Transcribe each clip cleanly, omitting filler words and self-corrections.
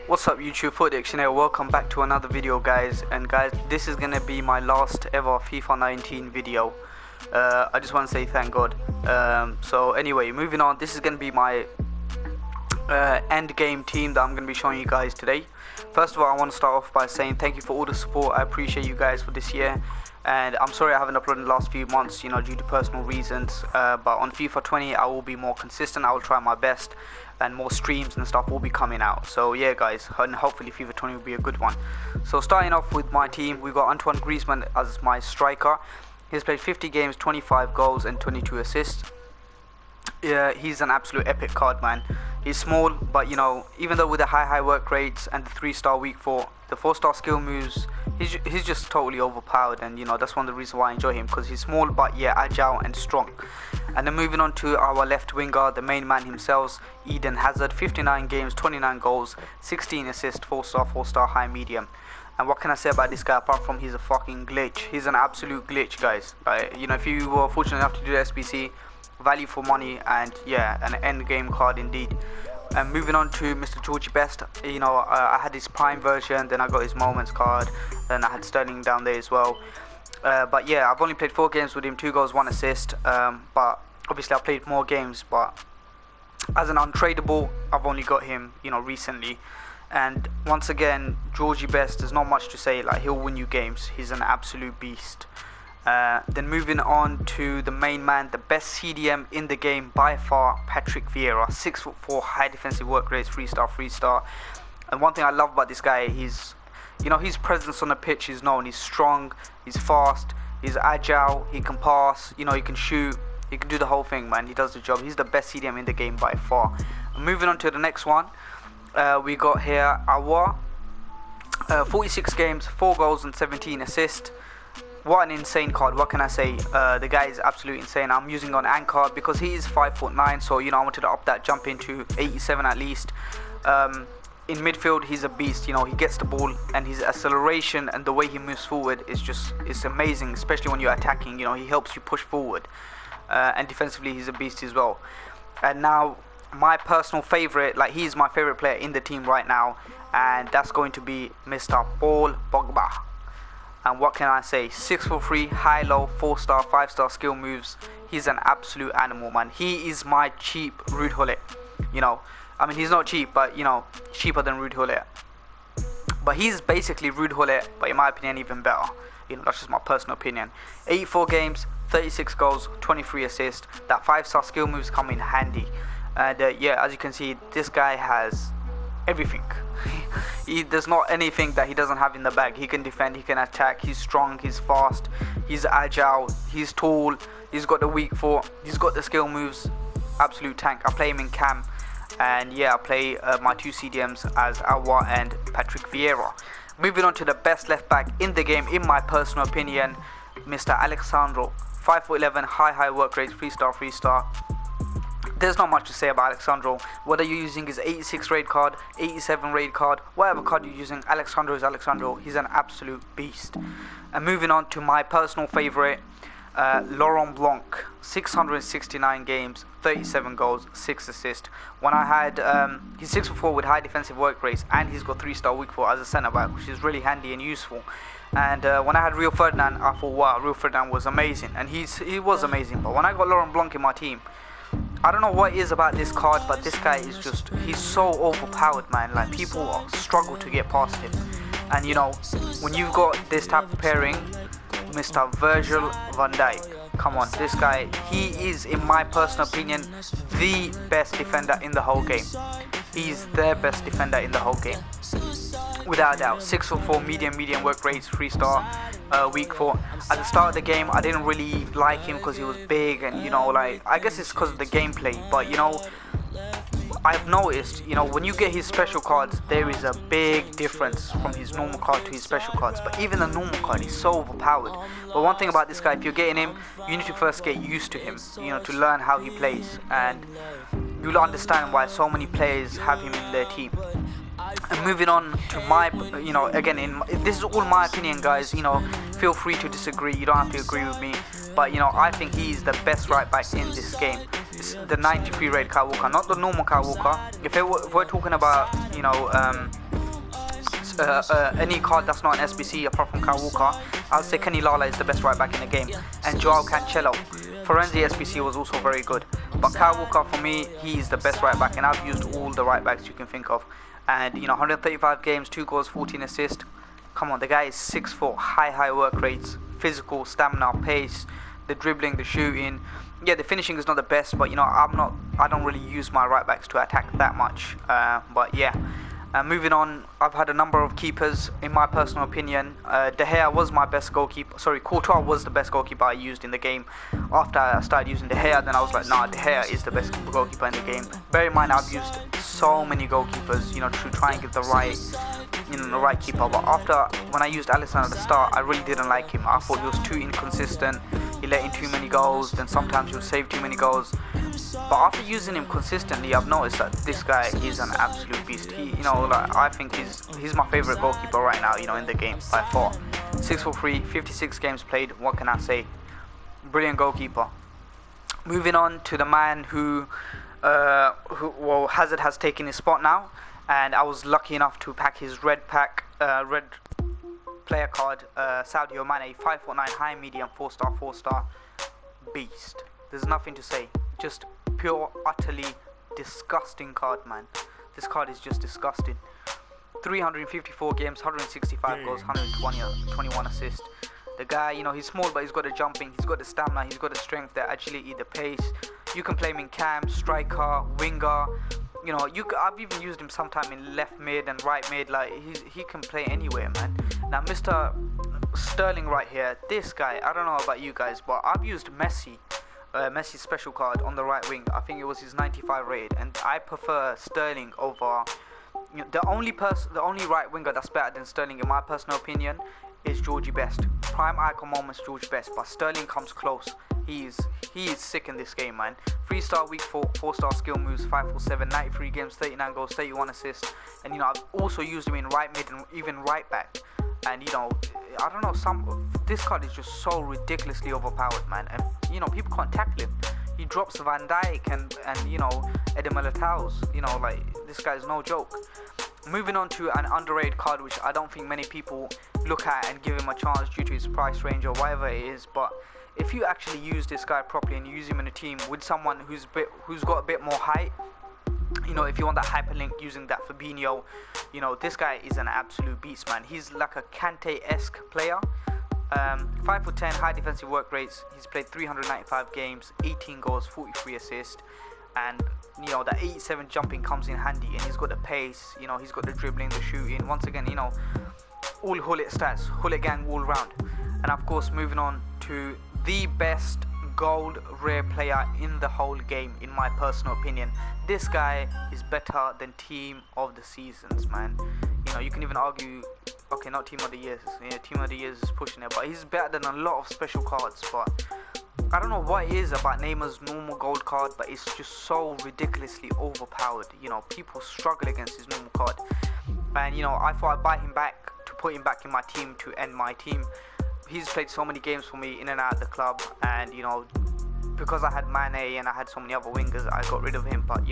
What's up YouTube, Footdiction here. Welcome back to another video guys. And guys, this is gonna be my last ever FIFA 19 video. I just want to say thank God. So anyway, moving on, this is gonna be my end game team that I'm gonna be showing you guys today. First of all, I want to start off by saying thank you for all the support. I appreciate you guys for this year, and I'm sorry I haven't uploaded in the last few months, due to personal reasons, but on FIFA 20 I will be more consistent. I will try my best, and more streams and stuff will be coming out. So yeah guys, and hopefully FIFA 20 will be a good one. So starting off with my team, we've got Antoine Griezmann as my striker. He's played 50 games, 25 goals and 22 assists. Yeah, he's an absolute epic card, man. He's small, but even though with the high work rates and the 3-star weak 4, the 4-star skill moves, he's just totally overpowered, and that's one of the reasons why I enjoy him, because he's small but yeah, agile and strong. And then moving on to our left winger, the main man himself, Eden Hazard. 59 games, 29 goals, 16 assists, 4-star, 4-star, high, medium. And what can I say about this guy apart from he's a fucking glitch? He's an absolute glitch, guys. If you were fortunate enough to do the SBC, value for money, and yeah, an end game card indeed. And moving on to Mr. Georgie Best, I had his prime version, then I got his moments card, then I had Sterling down there as well. But yeah, I've only played 4 games with him, 2 goals, 1 assist. But obviously I played more games, but as an untradeable, I've only got him, recently. And once again, Georgie Best, there's not much to say. Like, he'll win you games. He's an absolute beast. Then moving on to the main man, the best CDM in the game by far, Patrick Vieira. 6'4", high defensive work rates, 3-star, 3-star. And one thing I love about this guy, his presence on the pitch is known. He's strong, he's fast, he's agile, he can pass, he can shoot, he can do the whole thing, man. He does the job. He's the best CDM in the game by far. Moving on to the next one, we got here Awa. 46 games, 4 goals and 17 assists. What an insane card, what can I say? The guy is absolutely insane. I'm using on Anchor because he is 5'9", so I wanted to up that jump into 87 at least. In midfield, he's a beast. He gets the ball, and his acceleration and the way he moves forward is amazing, especially when you're attacking. He helps you push forward, and defensively he's a beast as well. And now my personal favorite, he's my favorite player in the team right now, and that's going to be Mr. Paul Pogba. And what can I say? 6'3", high low, 4-star, 5-star skill moves. He's an absolute animal, man. He is my cheap Ruud Gullit. He's not cheap, but cheaper than Ruud Gullit. But he's basically Ruud Gullit, but in my opinion even better. That's just my personal opinion. 84 games, 36 goals, 23 assists. That 5-star skill moves come in handy. And yeah, as you can see, this guy has everything. There's not anything that he doesn't have in the bag. He can defend, he can attack, he's strong, he's fast, he's agile, he's tall, he's got the weak 4, he's got the skill moves. Absolute tank. I play him in cam, and yeah, I play my 2 CDMs as Awa and Patrick Vieira. Moving on to the best left back in the game, in my personal opinion, Mr. Alexandro. 5'11", high work rate, 3-star, 3-star. There's not much to say about Alexandro. Whether you're using his 86 raid card, 87 raid card, whatever card you're using, Alexandro is Alexandro. He's an absolute beast. And moving on to my personal favorite, Laurent Blanc. 669 games, 37 goals, 6 assists. When I had, he's 6'4" with high defensive work rates, and he's got 3-star weak 4 as a centre back, which is really handy and useful. And when I had Rio Ferdinand, I thought, wow, Rio Ferdinand was amazing, and he was amazing. But when I got Laurent Blanc in my team, I don't know what it is about this card, but this guy is he's so overpowered, man. Like, people struggle to get past him. And when you've got this type of pairing, Mr. Virgil van Dijk, come on, this guy, he is, in my personal opinion, the best defender in the whole game. He's the best defender in the whole game, without a doubt. 6'4", medium work rates, 3-star, weak 4. At the start of the game, I didn't really like him because he was big, and I guess it's because of the gameplay. But I've noticed, when you get his special cards, there is a big difference from his normal card to his special cards. But even the normal card is so overpowered. But one thing about this guy, if you're getting him, you need to first get used to him, to learn how he plays, and you'll understand why so many players have him in their team. And moving on to my, again, this is all my opinion, guys. Feel free to disagree. You don't have to agree with me, but I think he's the best right back in this game. It's the 93 rated Kyle Walker, not the normal Kyle Walker. If we're talking about, any card that's not an SBC apart from Kyle Walker, I'll say Kenny Lala is the best right back in the game, and Joao Cancelo. Forenzi SBC was also very good, but Kyle Walker, for me, he's the best right back, and I've used all the right backs you can think of. And 135 games, 2 goals, 14 assists. Come on, the guy is 6'4", high work rates, physical, stamina, pace, the dribbling, the shooting. Yeah, the finishing is not the best, but I don't really use my right backs to attack that much. But yeah. Moving on, I've had a number of keepers. In my personal opinion, De Gea was my best goalkeeper. Sorry, Courtois was the best goalkeeper I used in the game. After I started using De Gea, then I was like, nah, De Gea is the best goalkeeper in the game. Bear in mind, I've used so many goalkeepers, to try and get the right keeper. But when I used Alisson at the start, I really didn't like him. I thought he was too inconsistent. He let in too many goals. Then sometimes he would save too many goals. But after using him consistently, I've noticed that this guy is an absolute beast. I think he's my favorite goalkeeper right now, in the game by far. 6'3", 56 games played. What can I say? Brilliant goalkeeper. Moving on to the man who Hazard has taken his spot now, and I was lucky enough to pack his red player card. Sadio Mane, 5'9", high, medium, 4-star, 4-star, beast. There's nothing to say. Just pure, utterly disgusting card, man. This card is just disgusting. 354 games, 165 goals, 121 assists. The guy, he's small, but he's got the jumping, he's got the stamina, he's got the strength, the agility, the pace. You can play him in cam, striker, winger. I've even used him sometime in left mid and right mid. Like he can play anywhere, man. Now, Mr. Sterling right here, this guy, I don't know about you guys, but I've used Messi's special card on the right wing. I think it was his 95 rated, and I prefer Sterling over. The only right winger that's better than Sterling, in my personal opinion, is Georgie Best. Prime icon moments, George Best, but Sterling comes close. He is sick in this game, man. 3-star week 4, 4-star skill moves, 5'7", 93 games, 39 goals, 31 assists. And I've also used him in right mid and even right back. And I don't know, this card is just so ridiculously overpowered, man. And people can't tackle him. He drops Van Dijk and Eder Militao's. This guy's no joke. Moving on to an underrated card, which I don't think many people look at and give him a chance due to his price range or whatever it is. But if you actually use this guy properly and use him in a team with someone who's got a bit more height, if you want that hyperlink using that Fabinho, this guy is an absolute beast, man. He's like a Kante-esque player. 5'10", high defensive work rates. He's played 395 games, 18 goals, 43 assists, and that 87 jumping comes in handy. And he's got the pace. He's got the dribbling, the shooting. Once again, all Hullet stats, Hullet gang all round. And of course, moving on to the best gold rare player in the whole game, in my personal opinion. This guy is better than team of the seasons, man. You can even argue, okay, not team of the years. Team of the years is pushing it, but he's better than a lot of special cards. But I don't know what it is about Neymar's normal gold card, but it's just so ridiculously overpowered. People struggle against his normal card, and I thought I'd buy him back to put him back in my team to end my team. He's played so many games for me in and out of the club, and because I had Mane and I had so many other wingers, I got rid of him. But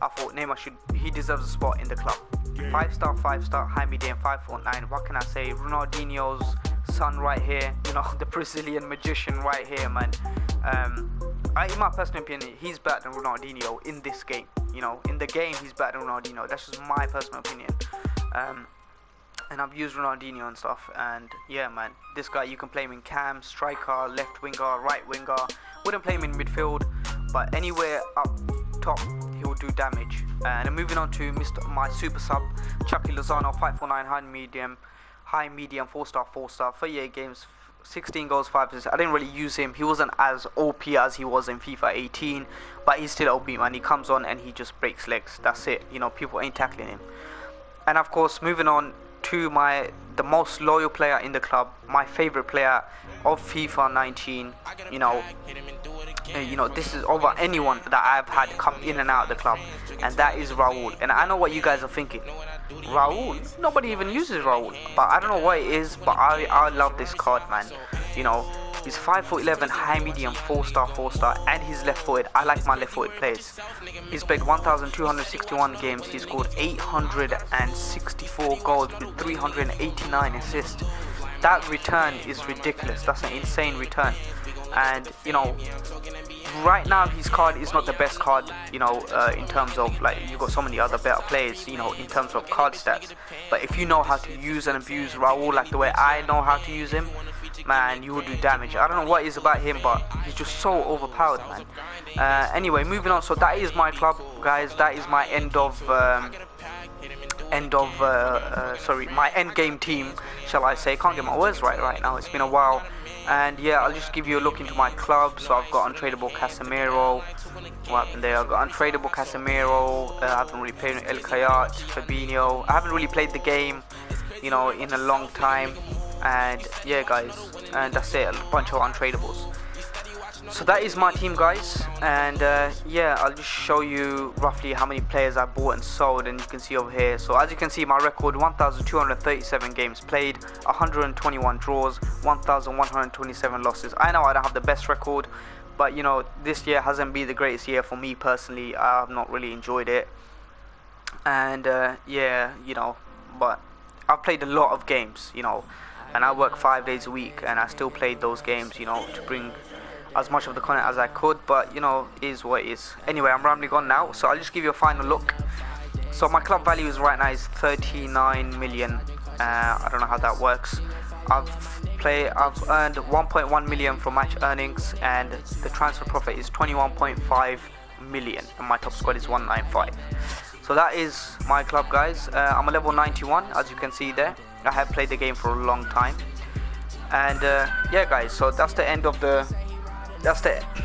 I thought Neymar he deserves a spot in the club. 5-star, 5-star, high medium, 5'9". What can I say? Ronaldinho's son right here, the Brazilian magician right here, man. In my personal opinion, he's better than Ronaldinho in this game. In the game, he's better than Ronaldinho. That's just my personal opinion. And I've used Ronaldinho and stuff, and yeah, man, this guy, you can play him in cam, striker, left winger, right winger. Wouldn't play him in midfield, but anywhere up top he will do damage. And then moving on to my super sub, Chucky Lozano, 5'9", high medium, 4-star, 4-star, 38 games, 16 goals, 5 assists. I didn't really use him. He wasn't as OP as he was in FIFA 18, but he's still OP, man. He comes on and he just breaks legs. That's it. People ain't tackling him. And of course, moving on to the most loyal player in the club, my favorite player of FIFA 19. you know, this is over anyone that I've had come in and out of the club, and that is Raul. And I know what you guys are thinking. Raul? Nobody even uses Raul. But I don't know what it is, but I love this card, man. You know, he's 5'11", high medium, 4-star, 4-star, and he's left-footed. I like my left-footed players. He's played 1,261 games. He scored 864 goals with 389 assists. That return is ridiculous. That's an insane return. And you know, right now his card is not the best card, you know, in terms of, like, you've got so many other better players, you know, in terms of card stats. But if you know how to use and abuse Raul like the way I know how to use him, man, you will do damage. I don't know what it is about him, but he's just so overpowered, man. Anyway, moving on. So that is my club, guys. That is my my end game team, shall I say. Can't get my words right now. It's been a while. And yeah, I'll just give you a look into my club. So I've got untradeable Casemiro. What happened there? I've got untradeable Casemiro. I haven't really played with El Kayat, Fabinho. I haven't really played the game, you know, in a long time. And yeah, guys, and that's it. A bunch of untradables. So that is my team, guys. And yeah, I'll just show you roughly how many players I bought and sold, and you can see over here. So as you can see, my record: 1,237 games played, 121 draws, 1,127 losses. I know I don't have the best record, but you know, this year hasn't been the greatest year for me personally. I've not really enjoyed it. And yeah, you know, but I've played a lot of games, you know, and I work 5 days a week, and I still played those games, you know, to bring as much of the content as I could. But you know, it is what it is. Anyway, I'm rambling on now, so I'll just give you a final look. So my club value is right now is 39 million. I don't know how that works. I've earned 1.1 million from match earnings, and the transfer profit is 21.5 million, and my top squad is 195. So that is my club, guys. I'm a level 91, as you can see there. I have played the game for a long time. And yeah, guys, so that's the end of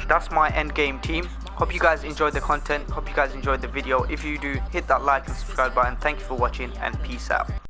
that's my end game team. Hope you guys enjoyed the content. Hope you guys enjoyed the video. If you do, hit that like and subscribe button. Thank you for watching, and peace out.